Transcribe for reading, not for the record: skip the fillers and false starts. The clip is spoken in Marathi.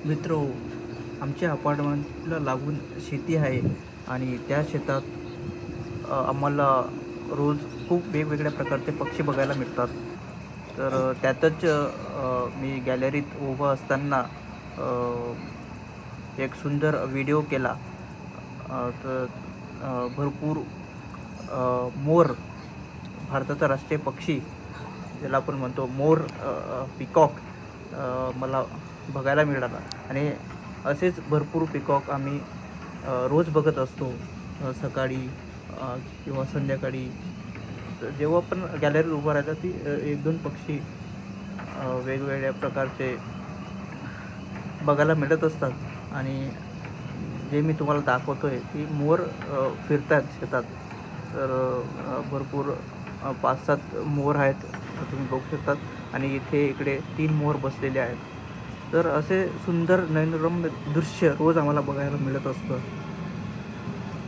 मित्र आमच्या अपार्टमेंटला लागून शेती आहे आणि त्या शेतात आम्हाला रोज खूप वेगवेगळ्या प्रकारचे पक्षी बघायला मिळतात. तर त्यातच मी गॅलरीत उभं असताना अ, एक सुंदर व्हिडिओ केला. तर भरपूर मोर, भारताचा राष्ट्रीय पक्षी ज्याला आपण म्हणतो मोर, पिकॉक मला बघायला मिळाला आणि असेच भरपूर पिकॉक आम्ही रोज बघत असतो. सकाळी किंवा संध्याकाळी. तर जेव्हा पण गॅलरीत उभं राहतात ती 1-2 पक्षी वेगवेगळ्या प्रकारचे बघायला मिळत असतात आणि जे मी तुम्हाला दाखवतोय की मोर फिरतात शेतात. तर भरपूर 5-7 मोर आहेत, तुम्ही बघू शकतात आणि इकडे 3 मोर बसलेले आहेत. तर असे सुंदर नयनरम्य दृश्य रोज आम्हाला बघायला मिळत असतं.